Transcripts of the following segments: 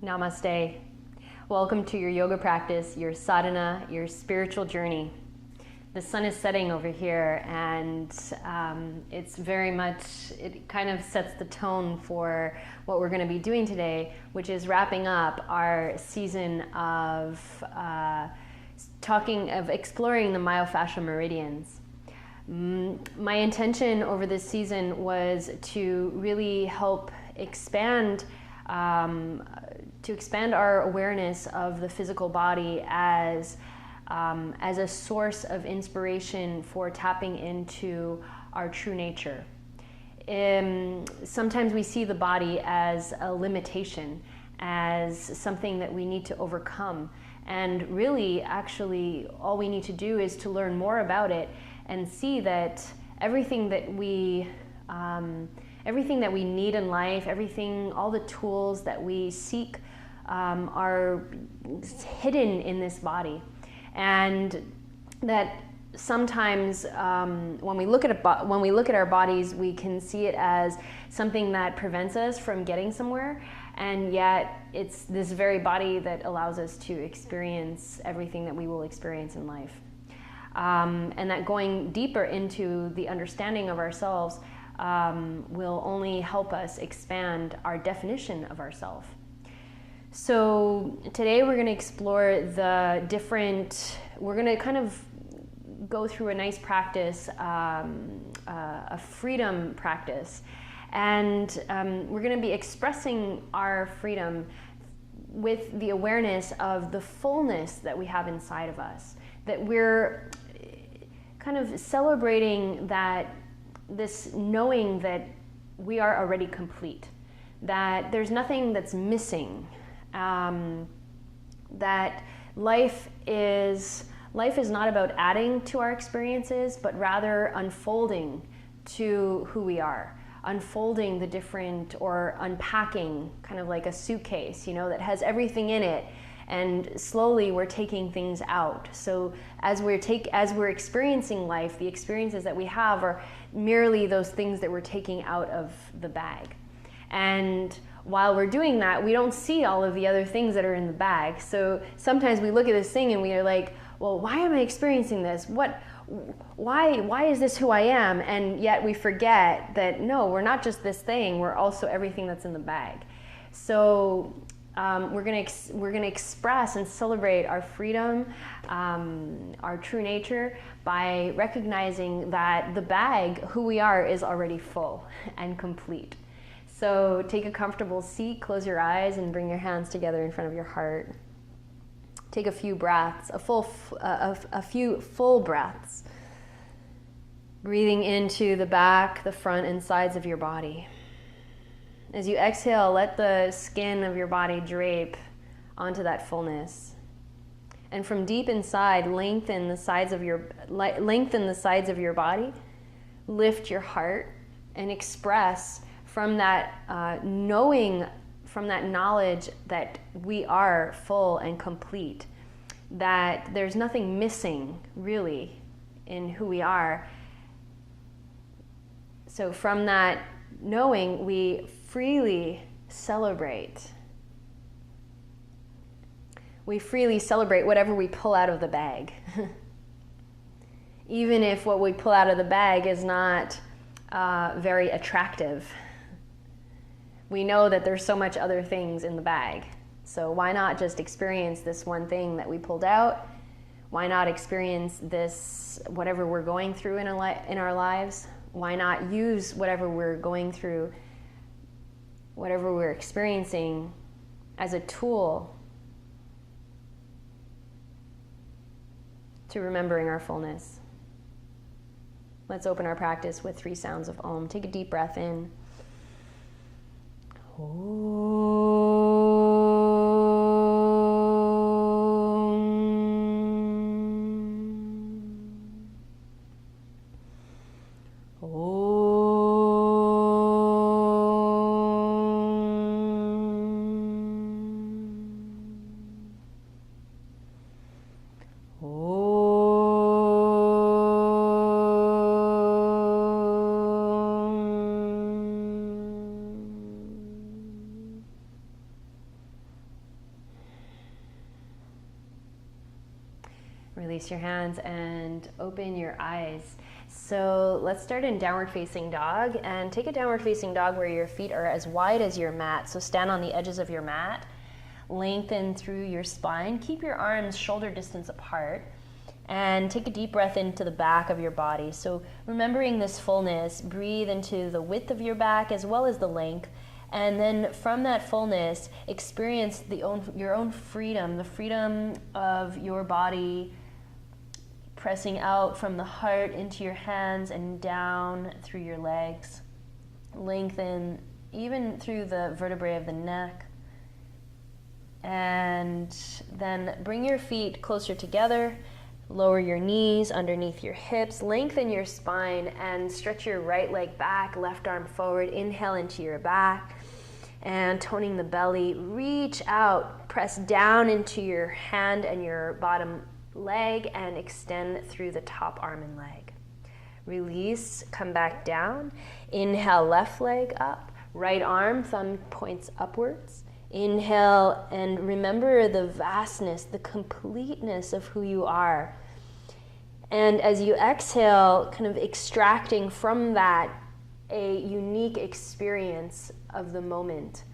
Namaste. Welcome to your yoga practice, your sadhana, your spiritual journey. The sun is setting over here, and it's very much, it kind of sets the tone for what we're going to be doing today, which is wrapping up our season of exploring the myofascial meridians. My intention over this season was to really help expand our awareness of the physical body as a source of inspiration for tapping into our true nature. Sometimes we see the body as a limitation, as something that we need to overcome. And really, actually, all we need to do is to learn more about it and see that everything that we need in life, all the tools that we seek are hidden in this body. And that sometimes when we look at our bodies, we can see it as something that prevents us from getting somewhere, and yet it's this very body that allows us to experience everything that we will experience in life. And that going deeper into the understanding of ourselves will only help us expand our definition of ourselves. So today we're going to explore we're going to kind of go through a nice practice, a freedom practice. And we're going to be expressing our freedom with the awareness of the fullness that we have inside of us. That we're kind of celebrating this knowing that we are already complete. That there's nothing that's missing. That life is not about adding to our experiences, but rather unfolding to who we are, unfolding the different, or unpacking, kind of like a suitcase, that has everything in it, and slowly we're taking things out. So as we're experiencing life, the experiences that we have are merely those things that we're taking out of the bag. And while we're doing that, we don't see all of the other things that are in the bag. So sometimes we look at this thing and we are like, well, why am I experiencing this? Why is this who I am? And yet we forget that, no, we're not just this thing, we're also everything that's in the bag. So we're gonna express and celebrate our freedom, our true nature, by recognizing that the bag, who we are, is already full and complete. So take a comfortable seat, close your eyes, and bring your hands together in front of your heart. Take a few breaths, a few full breaths. Breathing into the back, the front, and sides of your body. As you exhale, let the skin of your body drape onto that fullness. And from deep inside, lengthen the sides of your body, lift your heart, and express from that knowing, from that knowledge that we are full and complete, that there's nothing missing really in who we are. So from that knowing, we freely celebrate. We freely celebrate whatever we pull out of the bag. Even if what we pull out of the bag is not very attractive. We know that there's so much other things in the bag. So why not just experience this one thing that we pulled out? Why not experience this, whatever we're going through in our lives? Why not use whatever we're going through, whatever we're experiencing, as a tool to remembering our fullness? Let's open our practice with 3 sounds of Om. Take a deep breath in. Release your hands and open your eyes. So let's start in downward facing dog, and take a downward facing dog where your feet are as wide as your mat. So stand on the edges of your mat, lengthen through your spine, keep your arms shoulder distance apart, and take a deep breath into the back of your body. So remembering this fullness, breathe into the width of your back as well as the length. And then from that fullness, experience your own freedom, the freedom of your body pressing out from the heart into your hands and down through your legs. Lengthen even through the vertebrae of the neck. And then bring your feet closer together. Lower your knees underneath your hips. Lengthen your spine and stretch your right leg back, left arm forward. Inhale into your back. And toning the belly, reach out, press down into your hand and your bottom leg and extend through the top arm and leg. Release, come back down. Inhale, left leg up, right arm, thumb points upwards. Inhale and remember the vastness, the completeness of who you are. And as you exhale, kind of extracting from that a unique experience of the moment.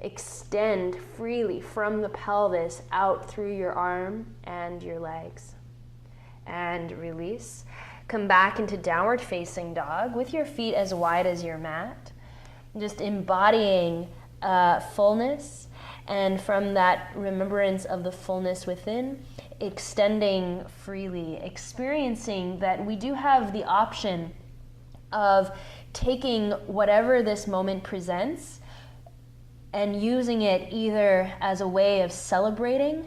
Extend freely from the pelvis out through your arm and your legs. And release. Come back into downward facing dog with your feet as wide as your mat. Just embodying fullness, and from that remembrance of the fullness within, extending freely, experiencing that we do have the option of taking whatever this moment presents and using it either as a way of celebrating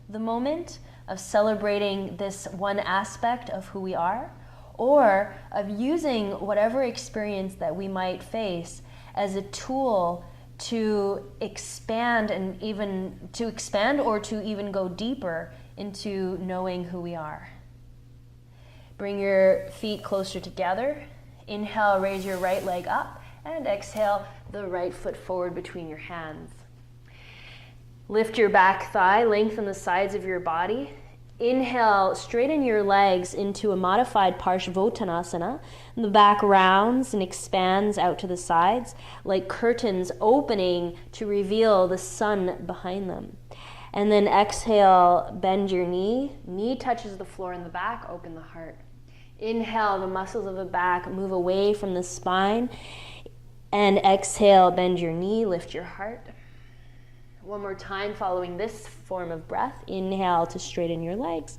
the moment, of celebrating this one aspect of who we are, or of using whatever experience that we might face as a tool to expand or to even go deeper into knowing who we are. Bring your feet closer together. Inhale, raise your right leg up, and exhale, the right foot forward between your hands. Lift your back thigh, lengthen the sides of your body. Inhale, straighten your legs into a modified Parsvottanasana. The back rounds and expands out to the sides like curtains opening to reveal the sun behind them. And then exhale, bend your knee. Knee touches the floor in the back, open the heart. Inhale, the muscles of the back move away from the spine. And exhale, bend your knee, lift your heart. One more time following this form of breath. Inhale to straighten your legs.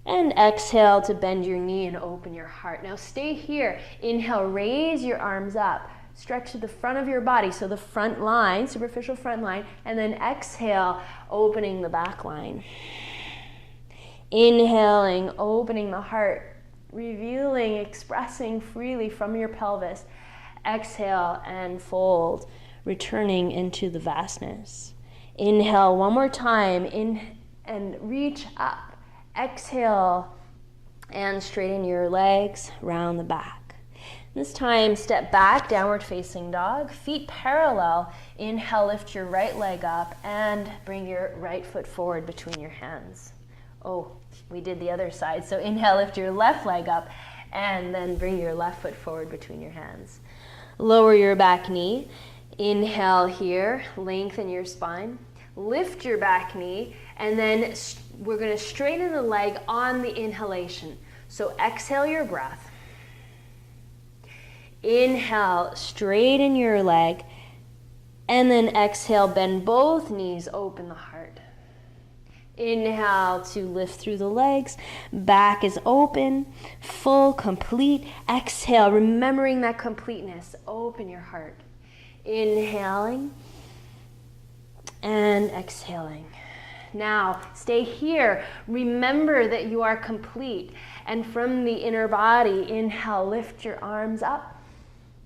And exhale to bend your knee and open your heart. Now stay here. Inhale, raise your arms up. Stretch to the front of your body, so the front line, superficial front line. And then exhale, opening the back line. Inhaling, opening the heart, revealing, expressing freely from your pelvis. Exhale and fold, returning into the vastness. Inhale one more time, in and reach up. Exhale and straighten your legs, round the back. This time, step back, downward facing dog, feet parallel. Inhale, lift your right leg up and bring your right foot forward between your hands. Oh, we did the other side. So inhale, lift your left leg up and then bring your left foot forward between your hands. Lower your back knee. Inhale here, lengthen your spine. Lift your back knee, and then we're going to straighten the leg on the inhalation. So exhale your breath. Inhale, straighten your leg, and then exhale, bend both knees, open the heart. Inhale to lift through the legs, back is open, full, complete. Exhale, remembering that completeness, open your heart. Inhaling and exhaling. Now, stay here. Remember that you are complete. And from the inner body, inhale, lift your arms up.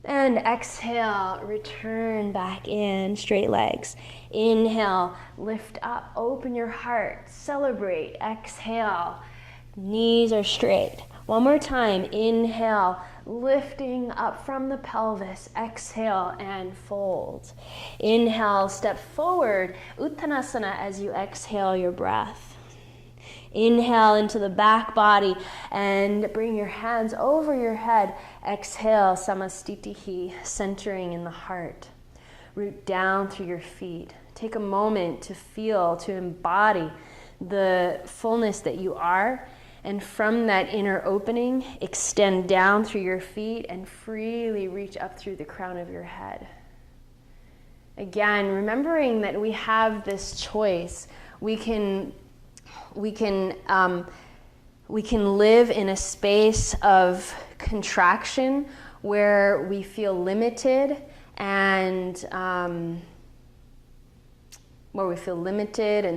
And exhale, return back in, straight legs. Inhale, lift up, open your heart, celebrate. Exhale, knees are straight. One more time, inhale, lifting up from the pelvis. Exhale and fold. Inhale, step forward, Uttanasana as you exhale your breath. Inhale into the back body and bring your hands over your head. Exhale, samastitihi, centering in the heart. Root down through your feet. Take a moment to feel, to embody the fullness that you are. And from that inner opening, extend down through your feet and freely reach up through the crown of your head. Again, remembering that we have this choice. We can live in a space of contraction where we feel limited and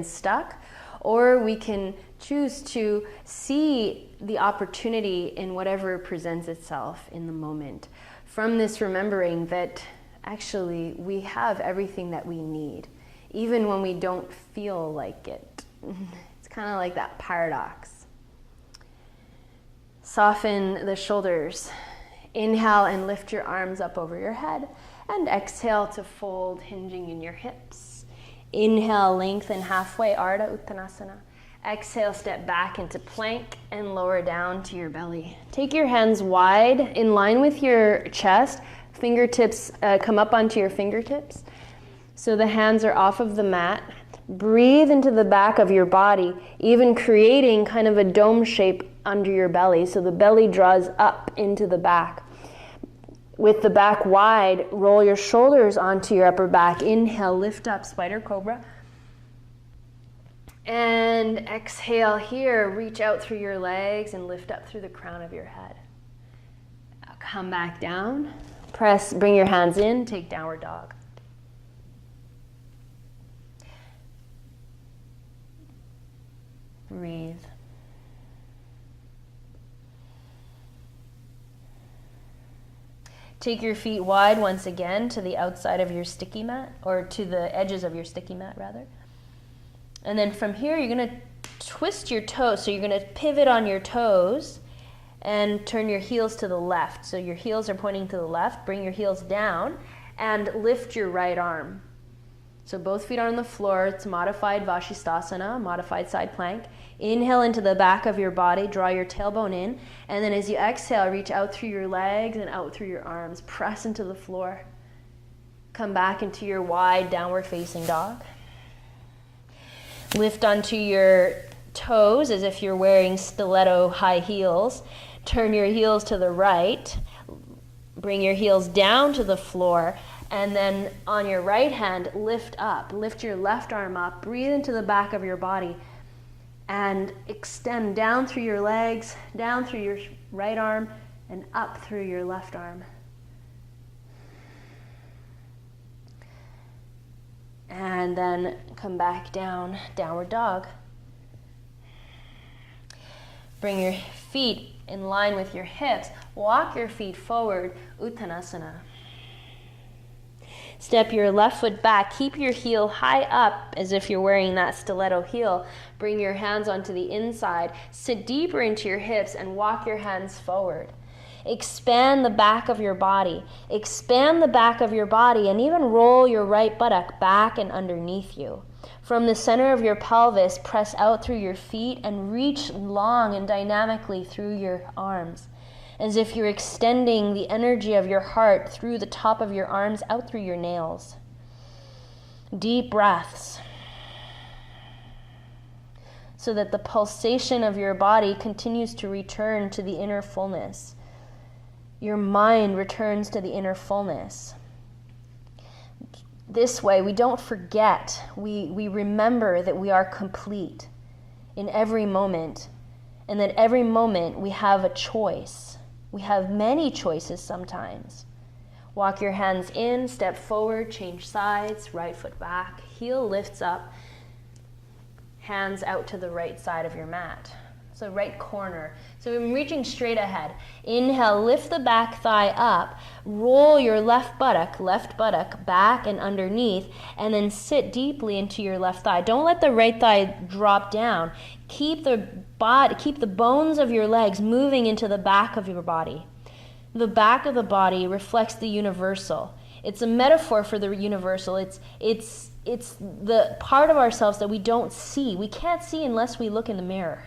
stuck, or we can choose to see the opportunity in whatever presents itself in the moment. From this remembering that actually we have everything that we need, even when we don't feel like it. It's kind of like that paradox. Soften the shoulders. Inhale and lift your arms up over your head, and exhale to fold, hinging in your hips. Inhale, lengthen halfway, Ardha Uttanasana. Exhale, step back into plank and lower down to your belly. Take your hands wide in line with your chest. Fingertips come up onto your fingertips. So the hands are off of the mat. Breathe into the back of your body, even creating kind of a dome shape under your belly. So the belly draws up into the back. With the back wide, roll your shoulders onto your upper back. Inhale, lift up, spider cobra. And exhale here, reach out through your legs and lift up through the crown of your head. Now come back down. Press, bring your hands in, take downward dog. Breathe. Take your feet wide once again to the outside of your sticky mat, or to the edges of your sticky mat rather. And then from here you're going to twist your toes. So you're going to pivot on your toes and turn your heels to the left. So your heels are pointing to the left. Bring your heels down and lift your right arm. So both feet are on the floor. It's modified Vashisthasana, modified side plank. Inhale into the back of your body, draw your tailbone in, and then as you exhale, reach out through your legs and out through your arms. Press into the floor. Come back into your wide downward facing dog. Lift onto your toes as if you're wearing stiletto high heels. Turn your heels to the right. Bring your heels down to the floor. And then on your right hand, lift up. Lift your left arm up. Breathe into the back of your body. And extend down through your legs, down through your right arm, and up through your left arm. And then come back down, downward dog. Bring your feet in line with your hips. Walk your feet forward, Uttanasana. Step your left foot back. Keep your heel high up as if you're wearing that stiletto heel. Bring your hands onto the inside. Sit deeper into your hips and walk your hands forward. Expand the back of your body. Expand the back of your body and even roll your right buttock back and underneath you. From the center of your pelvis, press out through your feet and reach long and dynamically through your arms, as if you're extending the energy of your heart through the top of your arms out through your nails. Deep breaths, so that the pulsation of your body continues to return to the inner fullness. Your mind returns to the inner fullness. This way, we don't forget. We remember that we are complete in every moment, and that every moment we have a choice. We have many choices sometimes. Walk your hands in, step forward, change sides, right foot back, heel lifts up, hands out to the right side of your mat. So right corner. So I'm reaching straight ahead. Inhale, lift the back thigh up, roll your left buttock back and underneath, and then sit deeply into your left thigh. Don't let the right thigh drop down. Keep the bones of your legs moving into the back of your body. The back of the body reflects the universal. It's a metaphor for the universal. It's the part of ourselves that we don't see. We can't see unless we look in the mirror.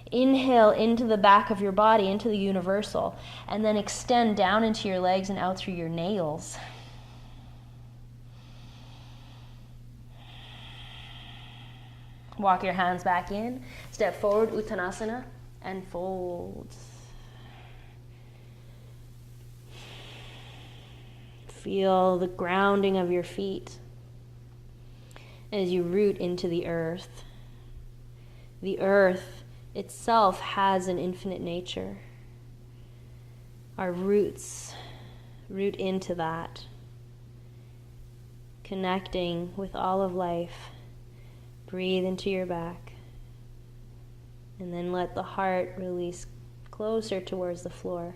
Inhale into the back of your body, into the universal, and then extend down into your legs and out through your nails. Walk your hands back in, step forward, Uttanasana, and fold. Feel the grounding of your feet as you root into the earth. The earth itself has an infinite nature. Our roots root into that, connecting with all of life. Breathe into your back, and then let the heart release closer towards the floor.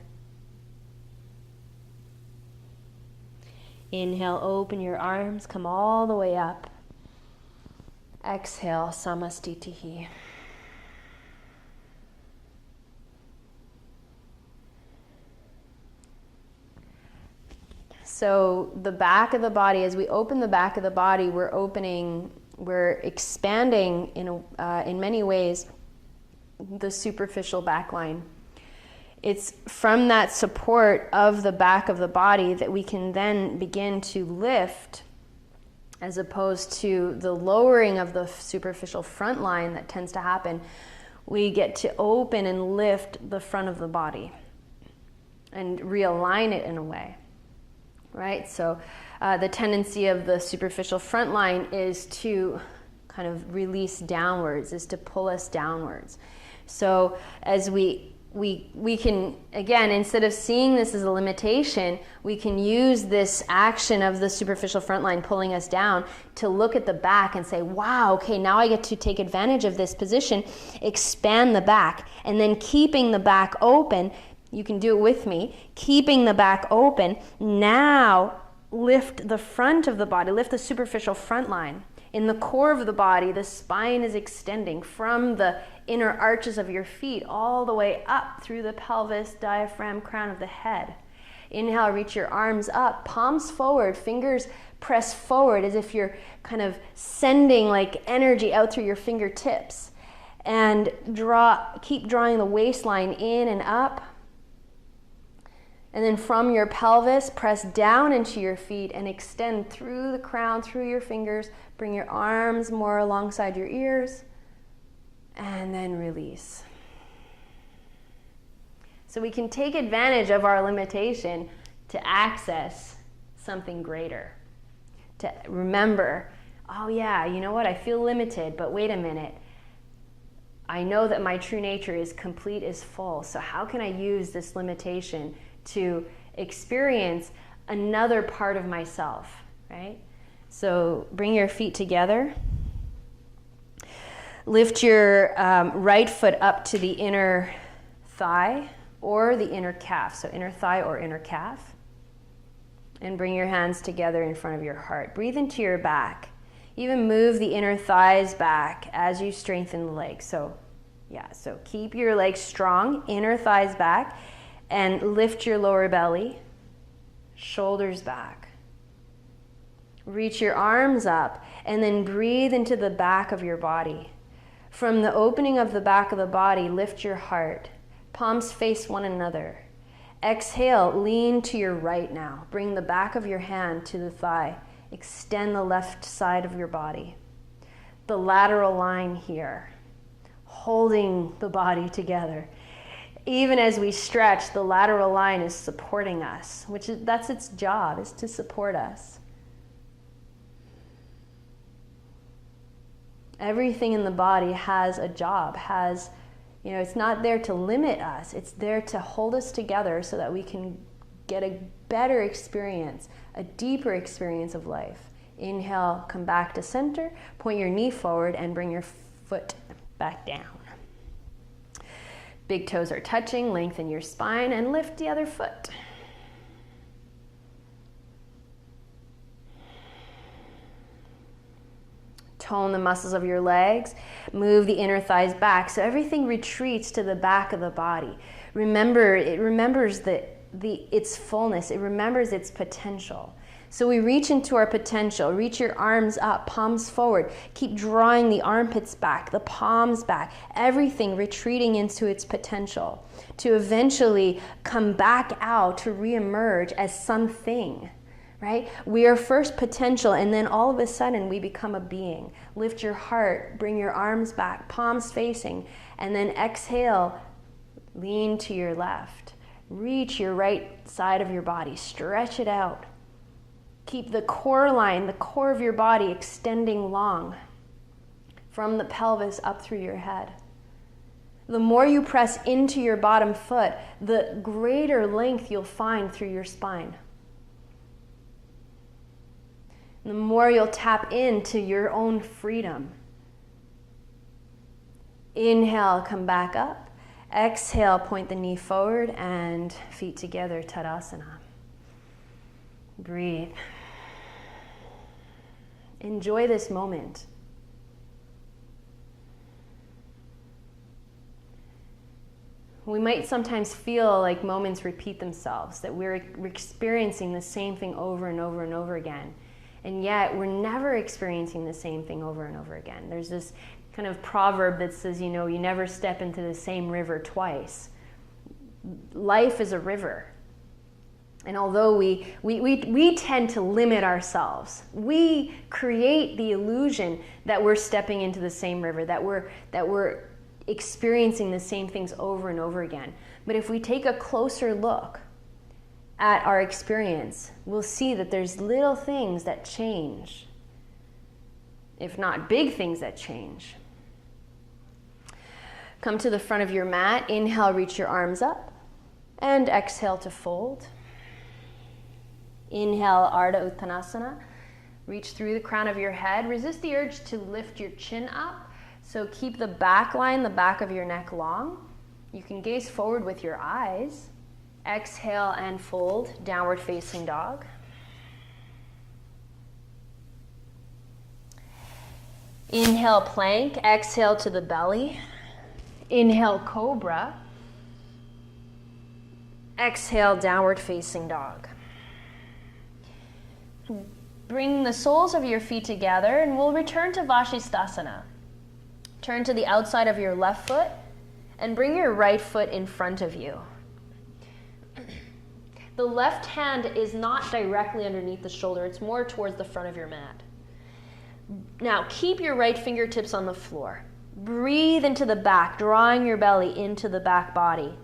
Inhale, open your arms, come all the way up. Exhale, Samastitihi. So the back of the body, as we open the back of the body, we're expanding in many ways the superficial back line. It's from that support of the back of the body that we can then begin to lift, as opposed to the lowering of the superficial front line that tends to happen. We get to open and lift the front of the body and realign it in a way, right? So the tendency of the superficial front line is to kind of release downwards, is to pull us downwards. So as we can, again, instead of seeing this as a limitation, we can use this action of the superficial front line pulling us down to look at the back and say, wow, okay, now I get to take advantage of this position, expand the back, and then keeping the back open. You can do it with me. Keeping the back open, now lift the front of the body, lift the superficial front line. In the core of the body, the spine is extending from the inner arches of your feet all the way up through the pelvis, diaphragm, crown of the head. Inhale, reach your arms up, palms forward, fingers press forward as if you're kind of sending like energy out through your fingertips. And keep drawing the waistline in and up. And then from your pelvis, press down into your feet and extend through the crown, through your fingers. Bring your arms more alongside your ears. And then release. So we can take advantage of our limitation to access something greater. To remember, oh yeah, you know what? I feel limited, but wait a minute. I know that my true nature is complete, is full. So how can I use this limitation to experience another part of myself, right? So bring your feet together. Lift your right foot up to the inner thigh or the inner calf. So inner thigh or inner calf. And bring your hands together in front of your heart. Breathe into your back. Even move the inner thighs back as you strengthen the legs. So keep your legs strong, inner thighs back. And lift your lower belly, shoulders back. Reach your arms up and then breathe into the back of your body. From the opening of the back of the body, lift your heart. Palms face one another. Exhale, lean to your right now. Bring the back of your hand to the thigh. Extend the left side of your body. The lateral line here, holding the body together. Even as we stretch, the lateral line is supporting us, that's its job, is to support us. Everything in the body has a job, it's not there to limit us, it's there to hold us together so that we can get a better experience, a deeper experience of life. Inhale, come back to center, point your knee forward and bring your foot back down. Big toes are touching, lengthen your spine and lift the other foot. Tone the muscles of your legs, move the inner thighs back so everything retreats to the back of the body. Remember, it remembers its fullness, it remembers its potential. So we reach into our potential. Reach your arms up, palms forward. Keep drawing the armpits back, the palms back, everything retreating into its potential to eventually come back out, to reemerge as something, right? We are first potential, and then all of a sudden we become a being. Lift your heart, bring your arms back, palms facing, and then exhale, lean to your left. Reach your right side of your body, stretch it out. Keep the core line, the core of your body extending long from the pelvis up through your head. The more you press into your bottom foot, the greater length you'll find through your spine. The more you'll tap into your own freedom. Inhale, come back up. Exhale, point the knee forward and feet together, Tadasana. Breathe. Enjoy this moment. We might sometimes feel like moments repeat themselves, that we're experiencing the same thing over and over and over again. And yet we're never experiencing the same thing over and over again. There's this kind of proverb that says, you know, you never step into the same river twice. Life is a river. And although we tend to limit ourselves, we create the illusion that we're stepping into the same river, that we're experiencing the same things over and over again. But if we take a closer look at our experience, we'll see that there's little things that change, if not big things that change. Come to the front of your mat. Inhale, reach your arms up, and exhale to fold. Inhale, Ardha Uttanasana. Reach through the crown of your head. Resist the urge to lift your chin up. So keep the back line, the back of your neck long. You can gaze forward with your eyes. Exhale and fold, downward facing dog. Inhale, plank. Exhale to the belly. Inhale, cobra. Exhale, downward facing dog. Bring the soles of your feet together and we'll return to Vashisthasana. Turn to the outside of your left foot and bring your right foot in front of you. The left hand is not directly underneath the shoulder, it's more towards the front of your mat. Now keep your right fingertips on the floor. Breathe into the back, drawing your belly into the back body.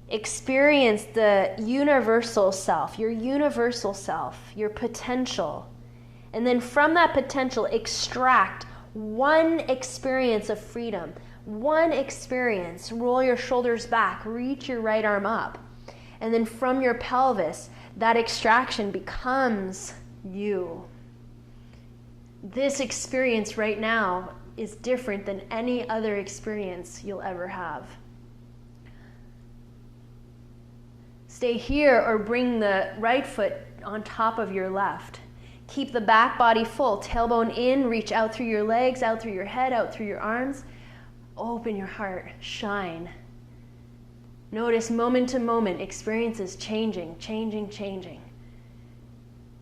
Experience the universal self, your potential. And then from that potential, extract one experience of freedom, one experience. Roll your shoulders back, reach your right arm up. And then from your pelvis, that extraction becomes you. This experience right now is different than any other experience you'll ever have. Stay here or bring the right foot on top of your left. Keep the back body full, tailbone in, reach out through your legs, out through your head, out through your arms. Open your heart, shine. Notice moment to moment, experiences changing.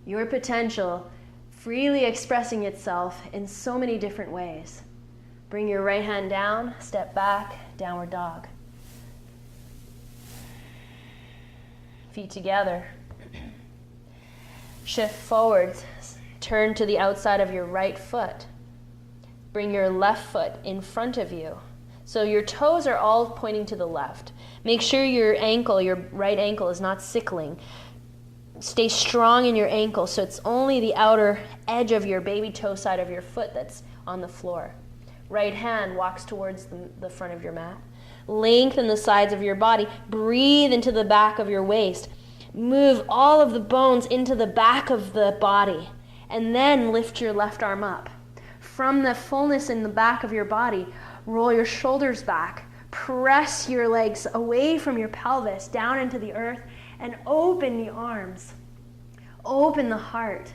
Your potential freely expressing itself in so many different ways. Bring your right hand down, step back, downward dog. Feet together. Shift forward, turn to the outside of your right foot. Bring your left foot in front of you. So your toes are all pointing to the left. Make sure your right ankle is not sickling. Stay strong in your ankle so it's only the outer edge of your baby toe side of your foot that's on the floor. Right hand walks towards the front of your mat. Lengthen the sides of your body. Breathe into the back of your waist. Move all of the bones into the back of the body. And then lift your left arm up. From the fullness in the back of your body, roll your shoulders back. Press your legs away from your pelvis, down into the earth, and open the arms. Open the heart.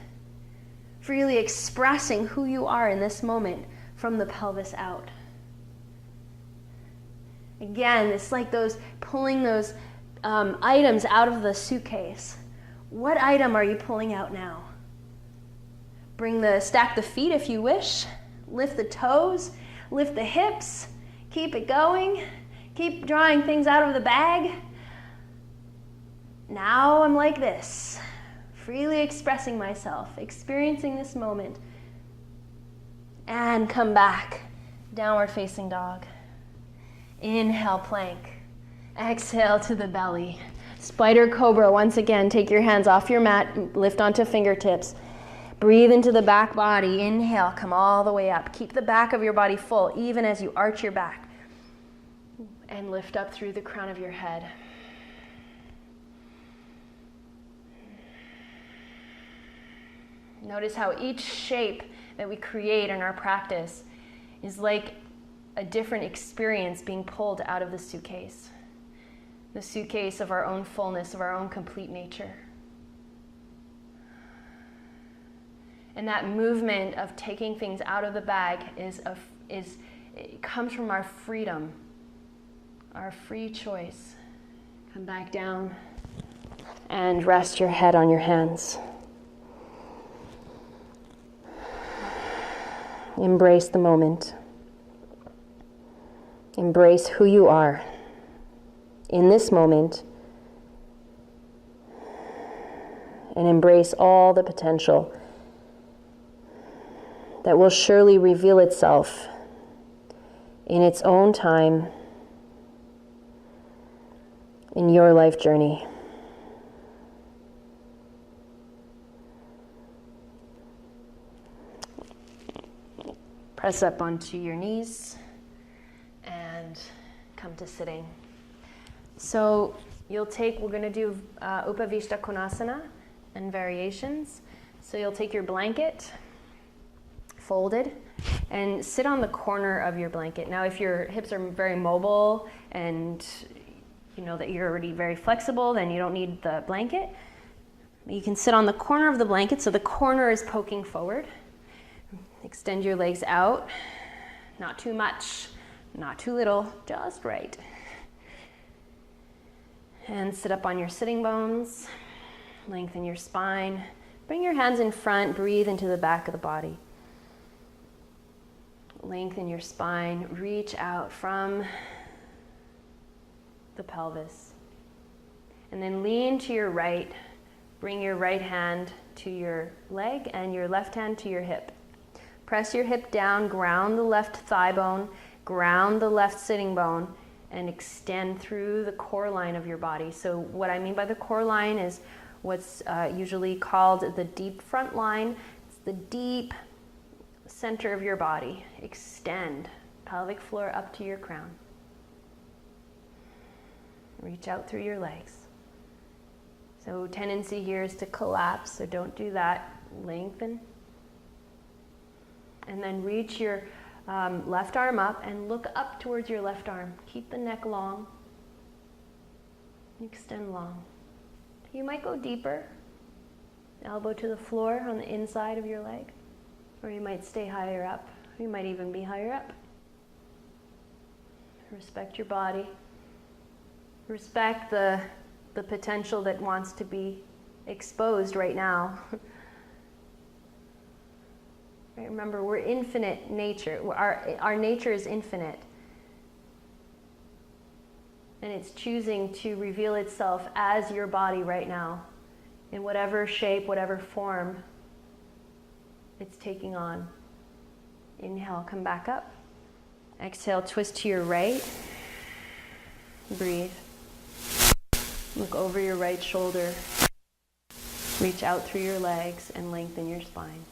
Freely expressing who you are in this moment from the pelvis out. Again, it's like pulling those items out of the suitcase. What item are you pulling out now? Stack the feet if you wish. Lift the toes, lift the hips. Keep it going. Keep drawing things out of the bag. Now I'm like this, freely expressing myself, experiencing this moment. And come back, downward facing dog. Inhale, plank. Exhale to the belly. Spider Cobra, once again, take your hands off your mat, lift onto fingertips. Breathe into the back body. Inhale, come all the way up. Keep the back of your body full, even as you arch your back. And lift up through the crown of your head. Notice how each shape that we create in our practice is like a different experience being pulled out of the suitcase of our own fullness, of our own complete nature. And that movement of taking things out of the bag it comes from our freedom, our free choice. Come back down and rest your head on your hands. Embrace the moment. Embrace who you are in this moment, and embrace all the potential that will surely reveal itself in its own time in your life journey. Press up onto your knees and come to sitting. So we're going to do Vista Konasana and variations. So you'll take your blanket, folded, and sit on the corner of your blanket. Now if your hips are very mobile and you know that you're already very flexible, then you don't need the blanket. You can sit on the corner of the blanket, so the corner is poking forward. Extend your legs out, not too much, not too little, just right. And sit up on your sitting bones, lengthen your spine, bring your hands in front, breathe into the back of the body. Lengthen your spine, reach out from the pelvis. And then lean to your right, bring your right hand to your leg and your left hand to your hip. Press your hip down, ground the left thigh bone, ground the left sitting bone, and extend through the core line of your body. So what I mean by the core line is what's usually called the deep front line. It's the deep center of your body. Extend, pelvic floor up to your crown. Reach out through your legs. So tendency here is to collapse, so don't do that. Lengthen. And then reach your left arm up and look up towards your left arm. Keep the neck long. Extend long. You might go deeper. Elbow to the floor on the inside of your leg. Or you might stay higher up. You might even be higher up. Respect your body. Respect the potential that wants to be exposed right now. Right, remember, we're infinite nature. Our nature is infinite. And it's choosing to reveal itself as your body right now, in whatever shape, whatever form it's taking on. Inhale, come back up. Exhale, twist to your right. Breathe. Look over your right shoulder. Reach out through your legs and lengthen your spine.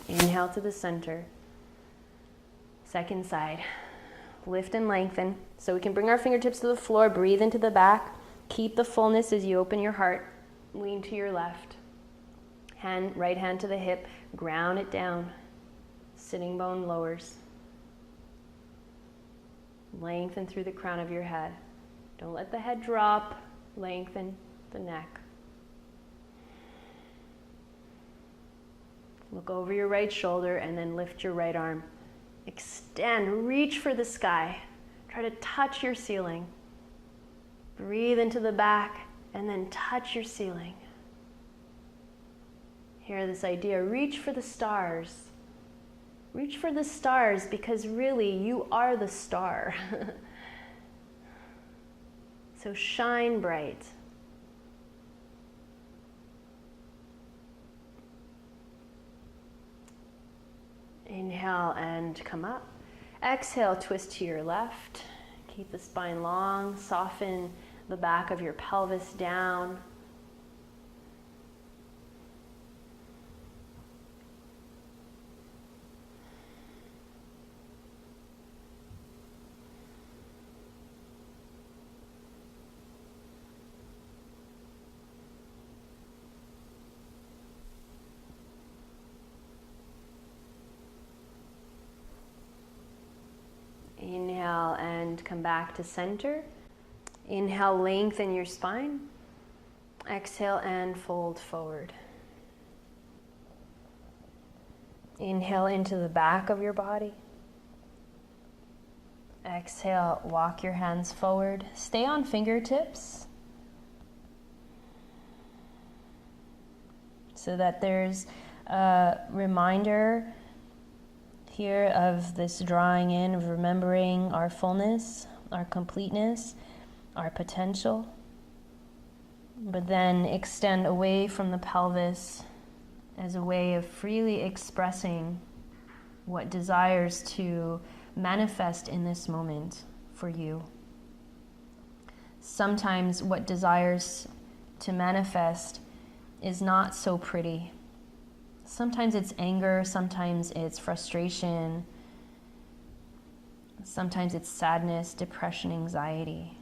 Inhale to the center. Second side. Lift and lengthen. So we can bring our fingertips to the floor, breathe into the back. Keep the fullness as you open your heart. Lean to your left. Right hand to the hip. Ground it down. Sitting bone lowers. Lengthen through the crown of your head. Don't let the head drop. Lengthen the neck. Look over your right shoulder and then lift your right arm. Extend, reach for the sky. Try to touch your ceiling. Breathe into the back and then touch your ceiling. Hear this idea, reach for the stars. Reach for the stars because really you are the star. So shine bright. Inhale and come up. Exhale, twist to your left. Keep the spine long. Soften the back of your pelvis down. Inhale and come back to center. Inhale, lengthen your spine. Exhale and fold forward. Inhale into the back of your body. Exhale, walk your hands forward. Stay on fingertips so that there's a reminder here of this drawing in, of remembering our fullness, our completeness, our potential. But then extend away from the pelvis as a way of freely expressing what desires to manifest in this moment for you. Sometimes what desires to manifest is not so pretty. Sometimes it's anger, sometimes it's frustration, sometimes it's sadness, depression, anxiety.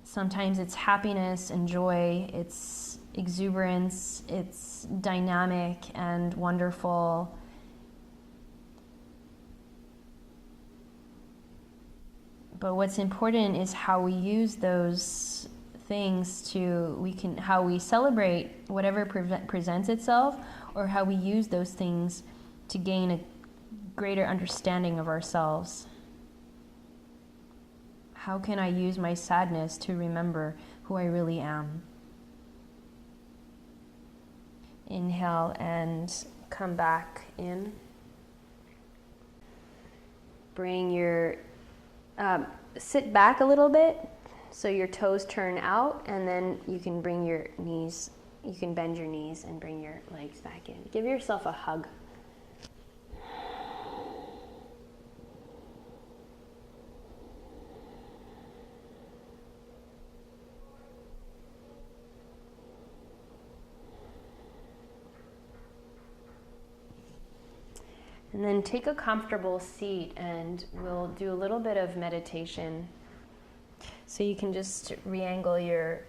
Sometimes it's happiness and joy, it's exuberance, it's dynamic and wonderful. But what's important is how we use those things how we celebrate whatever presents itself, or how we use those things to gain a greater understanding of ourselves. How can I use my sadness to remember who I really am? Inhale and come back in. Bring your, sit back a little bit so your toes turn out, and then you can bring your knees, you can bend your knees and bring your legs back in. Give yourself a hug. And then take a comfortable seat and we'll do a little bit of meditation. So you can just re-angle your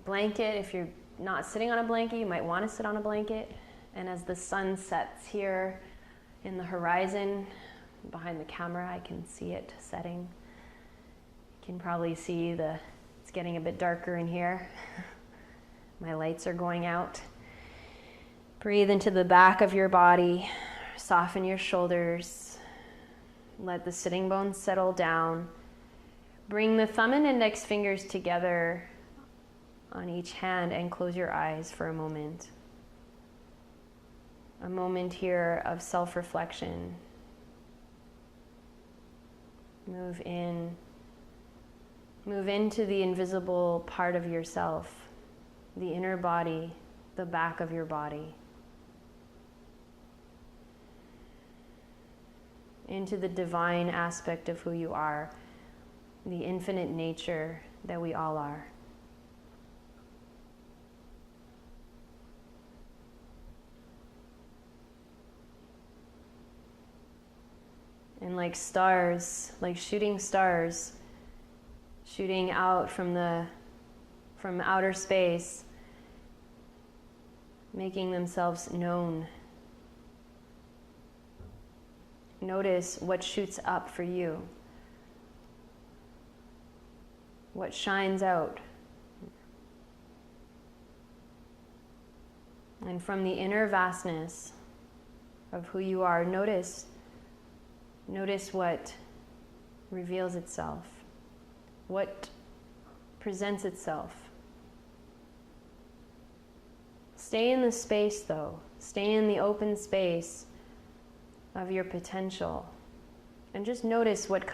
blanket. If you're not sitting on a blanket, you might want to sit on a blanket. And as the sun sets here in the horizon, behind the camera, I can see it setting. You can probably see it's getting a bit darker in here. My lights are going out. Breathe into the back of your body. Soften your shoulders. Let the sitting bones settle down. Bring the thumb and index fingers together on each hand and close your eyes for a moment. A moment here of self-reflection. Move in. Move into the invisible part of yourself, the inner body, the back of your body. Into the divine aspect of who you are, the infinite nature that we all are. And like stars, like shooting stars, shooting out from outer space, making themselves known. Notice what shoots up for you, what shines out. And from the inner vastness of who you are, notice what reveals itself, what presents itself. Stay in the space though, stay in the open space of your potential, and just notice what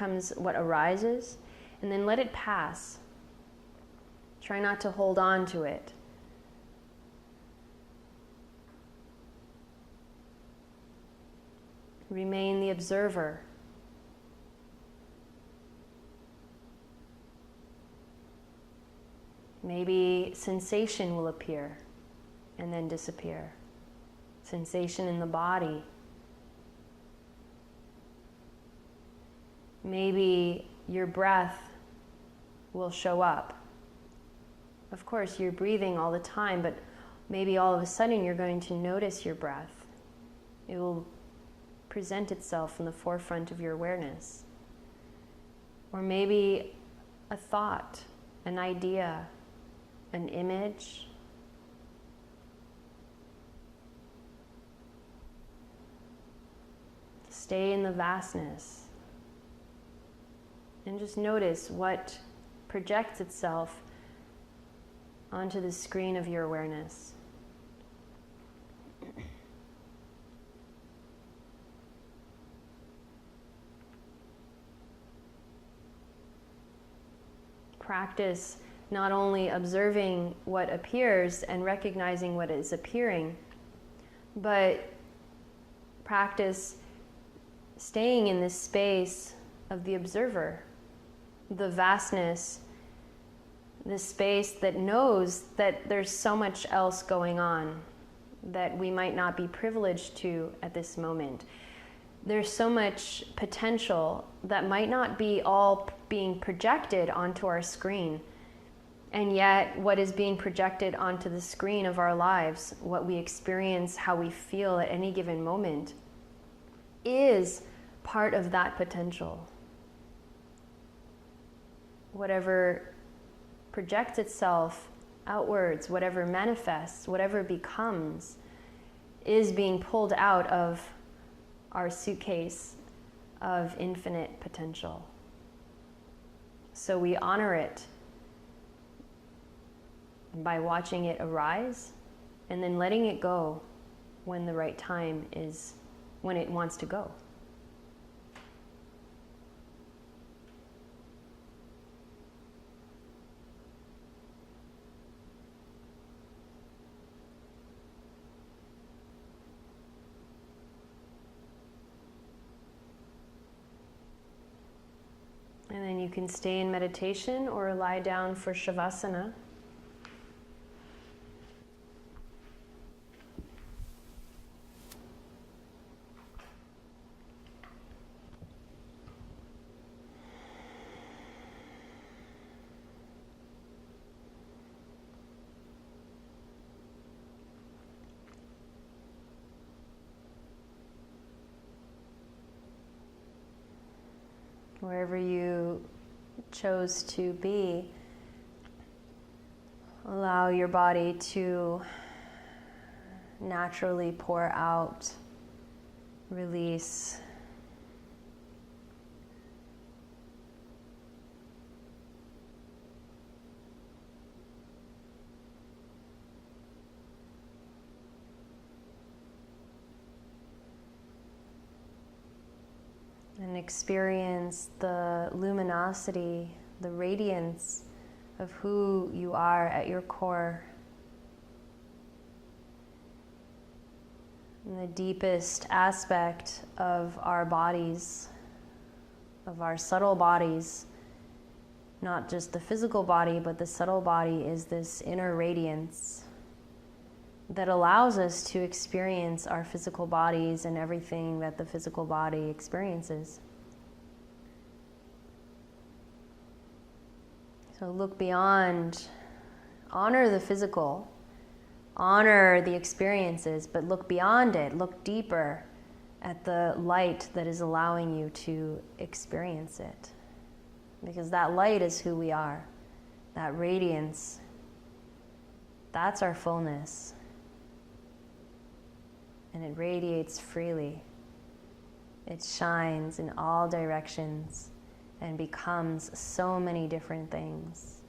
arises, and then let it pass. Try not to hold on to it. Remain the observer. Maybe sensation will appear and then disappear. Sensation in the body. Maybe your breath will show up. Of course, you're breathing all the time, but maybe all of a sudden you're going to notice your breath. It will present itself in the forefront of your awareness. Or maybe a thought, an idea, an image. Stay in the vastness and just notice what projects itself onto the screen of your awareness. Practice not only observing what appears and recognizing what is appearing, but practice staying in this space of the observer, the vastness, the space that knows that there's so much else going on that we might not be privileged to at this moment. There's so much potential that might not be all being projected onto our screen. And yet, what is being projected onto the screen of our lives, what we experience, how we feel at any given moment, is part of that potential. Whatever projects itself outwards, whatever manifests, whatever becomes, is being pulled out of our suitcase of infinite potential. So we honor it by watching it arise and then letting it go when the right time is, when it wants to go. And then you can stay in meditation or lie down for Shavasana. Wherever you chose to be, allow your body to naturally pour out, release. And experience the luminosity, the radiance of who you are at your core. And the deepest aspect of our bodies, of our subtle bodies, not just the physical body, but the subtle body, is this inner radiance that allows us to experience our physical bodies and everything that the physical body experiences. So look beyond, honor the physical, honor the experiences, but look beyond it, look deeper at the light that is allowing you to experience it. Because that light is who we are, that radiance, that's our fullness. and it radiates freely. It shines in all directions and becomes so many different things.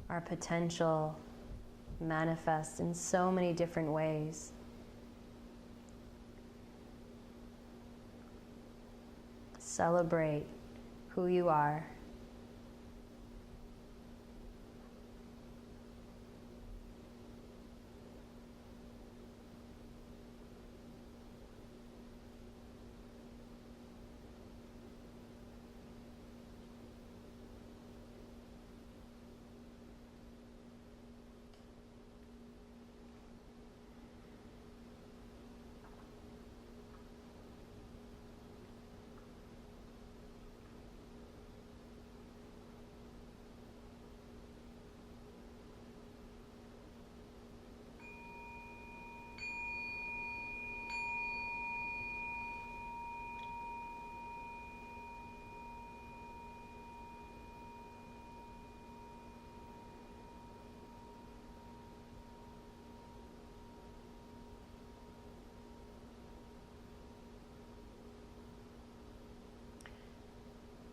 Our potential manifests in so many different ways. Celebrate who you are.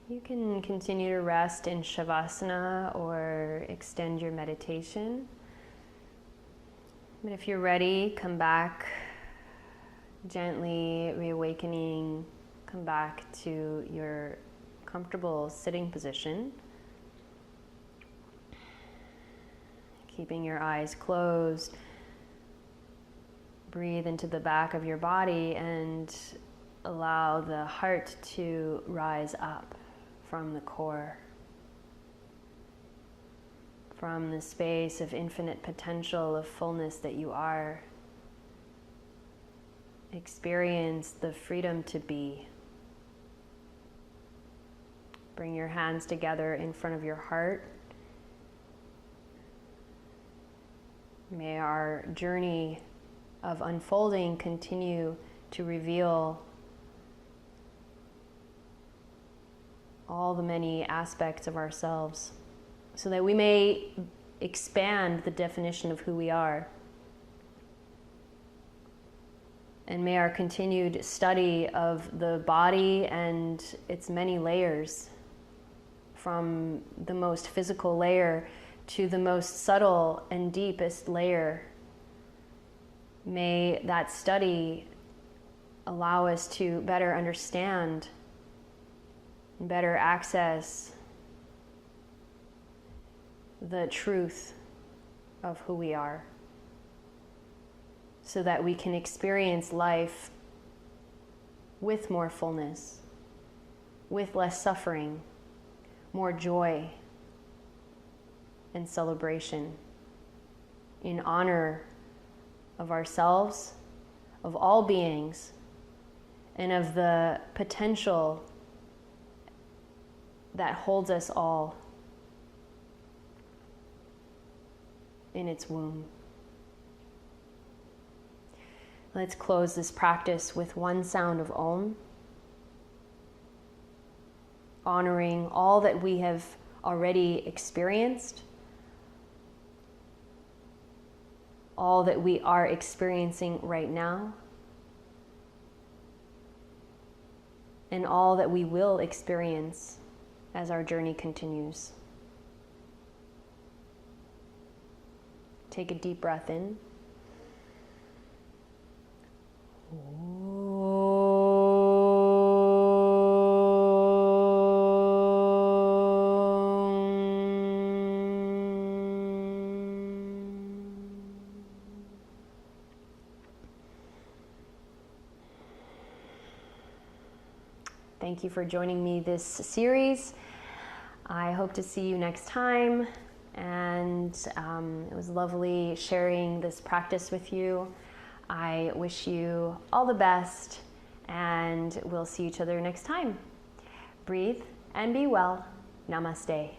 You can continue to rest in Shavasana or extend your meditation. But if you're ready, come back, gently reawakening, come back to your comfortable sitting position. Keeping your eyes closed. Breathe into the back of your body and allow the heart to rise up from the core, from the space of infinite potential, of fullness that you are. Experience the freedom to be. Bring your hands together in front of your heart. May our journey of unfolding continue to reveal all the many aspects of ourselves, so that we may expand the definition of who we are. And may our continued study of the body and its many layers, from the most physical layer to the most subtle and deepest layer, may that study allow us to better understand, better access the truth of who we are, so that we can experience life with more fullness, with less suffering, more joy and celebration, in honor of ourselves, of all beings, and of the potential that holds us all in its womb. Let's close this practice with one sound of Om, honoring all that we have already experienced, all that we are experiencing right now, and all that we will experience as our journey continues. Take a deep breath in. Thank you for joining me this series. I hope to see you next time, and it was lovely sharing this practice with you. I wish you all the best, and we'll see each other next time. Breathe and be well. Namaste.